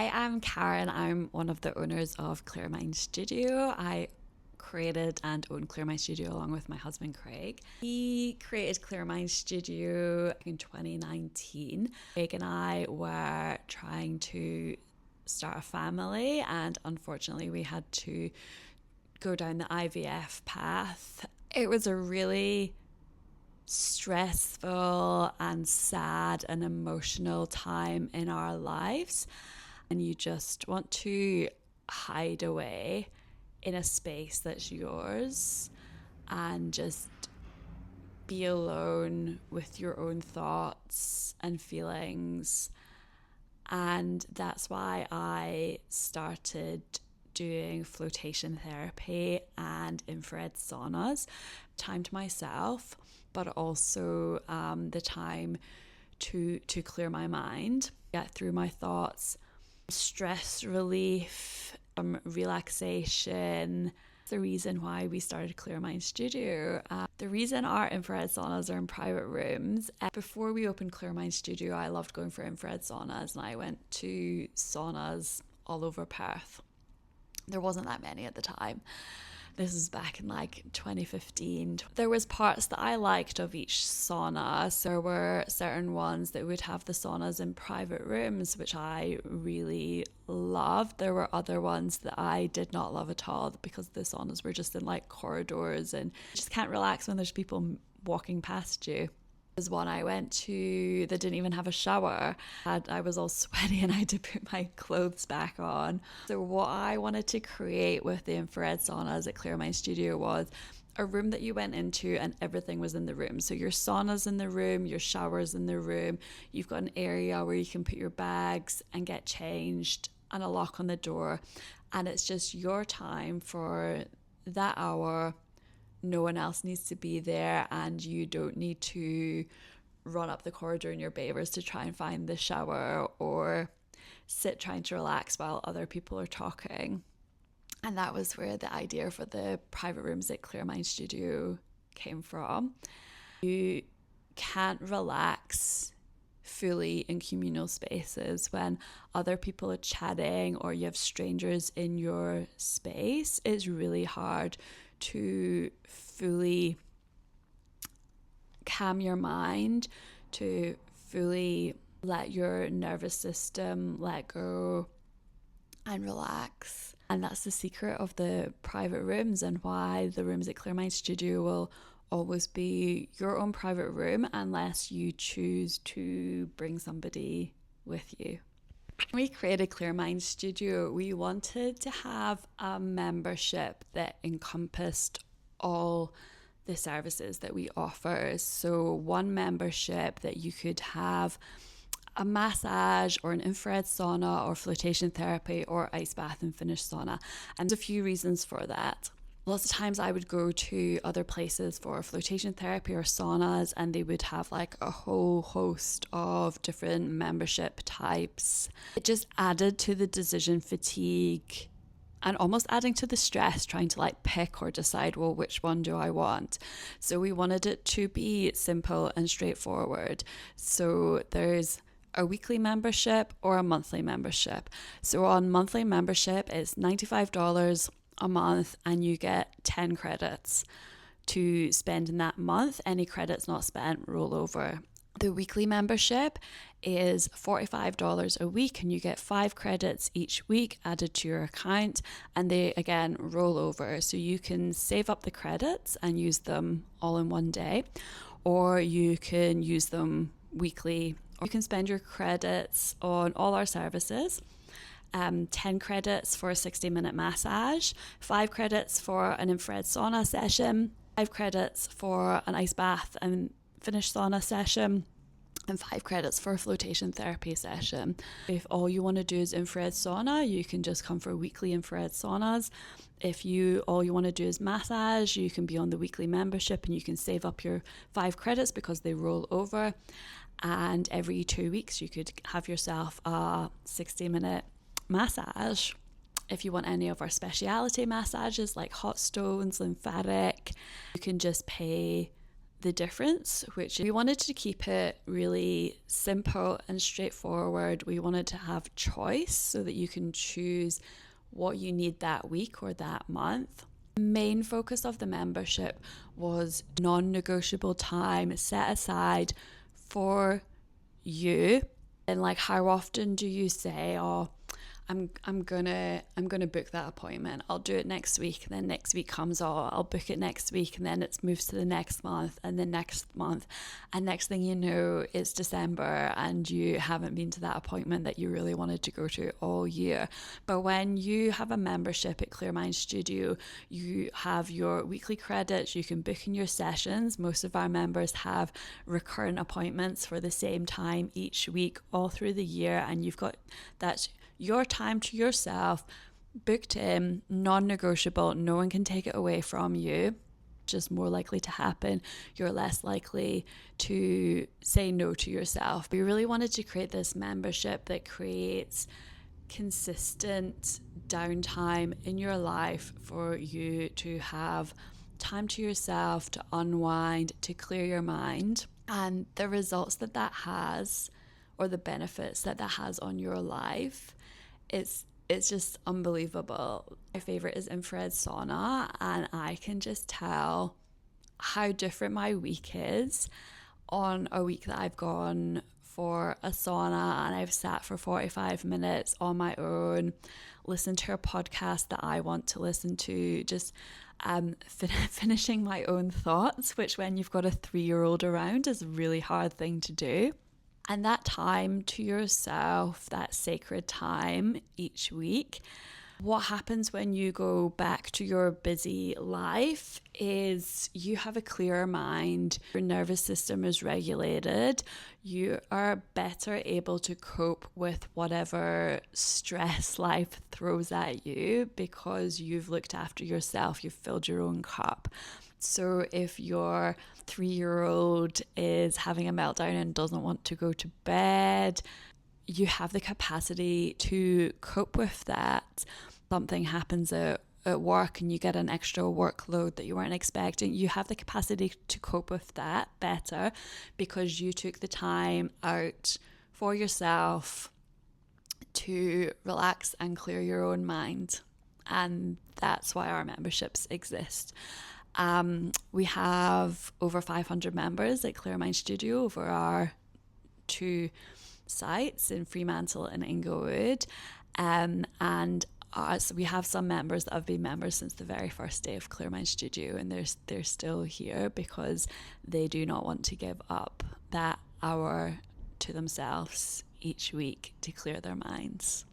I am Karen. I'm one of the owners of Clear Mind Studio. I created and own Clear Mind Studio along with my husband Craig. We created Clear Mind Studio in 2019. Craig and I were trying to start a family, and unfortunately we had to go down the IVF path. It was a really stressful and sad and emotional time in our lives, and you just want to hide away in a space that's yours and just be alone with your own thoughts and feelings. And that's why I started doing flotation therapy and infrared saunas, time to myself, but also the time to clear my mind, get through my thoughts, stress relief, relaxation. The reason why we started Clear Mind Studio. The reason our infrared saunas are in private rooms. Before we opened Clear Mind Studio, I loved going for infrared saunas, and I went to saunas all over Perth. There wasn't that many at the time. This was back in like 2015. There was parts that I liked of each sauna. So there were certain ones that would have the saunas in private rooms, which I really loved. There were other ones that I did not love at all because the saunas were just in like corridors and you just can't relax when there's people walking past you. There's one I went to that didn't even have a shower. I was all sweaty and I had to put my clothes back on. So what I wanted to create with the infrared saunas at Clear Mind Studio was a room that you went into and everything was in the room. So your sauna's in the room, your shower's in the room, you've got an area where you can put your bags and get changed and a lock on the door. And it's just your time for that hour. No one else needs to be there, and you don't need to run up the corridor in your bathers to try and find the shower or sit trying to relax while other people are talking. And that was where the idea for the private rooms at Clear Mind Studio came from. You can't relax fully in communal spaces when other people are chatting or you have strangers in your space. It's really hard to fully calm your mind, to fully let your nervous system let go and relax. And that's the secret of the private rooms and why the rooms at Clear Mind Studio will always be your own private room unless you choose to bring somebody with you. When we created Clear Mind Studio, we wanted to have a membership that encompassed all the services that we offer. So one membership that you could have a massage or an infrared sauna or flotation therapy or ice bath and finished sauna. And there's a few reasons for that. Lots of times I would go to other places for flotation therapy or saunas and they would have like a whole host of different membership types. It just added to the decision fatigue and almost adding to the stress trying to like pick or decide, well, which one do I want? So we wanted it to be simple and straightforward. So there's a weekly membership or a monthly membership. So on monthly membership, it's $95 a month and you get 10 credits to spend in that month. Any credits not spent roll over. The weekly membership is $45 a week and you get 5 credits each week added to your account, and they again roll over. So you can save up the credits and use them all in one day, or you can use them weekly, or you can spend your credits on all our services. 10 credits for a 60-minute massage, 5 credits for an infrared sauna session, 5 credits for an ice bath and finished sauna session, and 5 credits for a flotation therapy session. If all you want to do is infrared sauna, you can just come for weekly infrared saunas. If all you want to do is massage, you can be on the weekly membership and you can save up your 5 credits because they roll over. And every 2 weeks you could have yourself a 60-minute massage. If you want any of our specialty massages like hot stones, lymphatic, you can just pay the difference, which we wanted to keep it really simple and straightforward. We wanted to have choice so that you can choose what you need that week or that month. The main focus of the membership was non-negotiable time set aside for you. And like, how often do you say, oh, I'm gonna book that appointment. I'll do it next week. And then next week comes, oh, I'll book it next week. And then it moves to the next month and the next month. And next thing you know, it's December and you haven't been to that appointment that you really wanted to go to all year. But when you have a membership at Clear Mind Studio, you have your weekly credits. You can book in your sessions. Most of our members have recurrent appointments for the same time each week all through the year. And you've got that your time to yourself, booked in, non-negotiable. No one can take it away from you. Just more likely to happen. You're less likely to say no to yourself. We really wanted to create this membership that creates consistent downtime in your life for you to have time to yourself, to unwind, to clear your mind. And the results that has, or the benefits that has on your life, it's just unbelievable. My favorite is infrared sauna, and I can just tell how different my week is on a week that I've gone for a sauna and I've sat for 45 minutes on my own, listened to a podcast that I want to listen to, just finishing my own thoughts, which when you've got a 3-year-old around is a really hard thing to do. And that time to yourself, that sacred time each week, what happens when you go back to your busy life is you have a clearer mind, your nervous system is regulated, you are better able to cope with whatever stress life throws at you because you've looked after yourself, you've filled your own cup. So if your 3-year-old is having a meltdown and doesn't want to go to bed, you have the capacity to cope with that. Something happens at work and you get an extra workload that you weren't expecting. You have the capacity to cope with that better because you took the time out for yourself to relax and clear your own mind. And that's why our memberships exist. We have over 500 members at Clear Mind Studio over our 2 sites in Fremantle and Inglewood. So we have some members that have been members since the very first day of Clear Mind Studio, and they're still here because they do not want to give up that hour to themselves each week to clear their minds.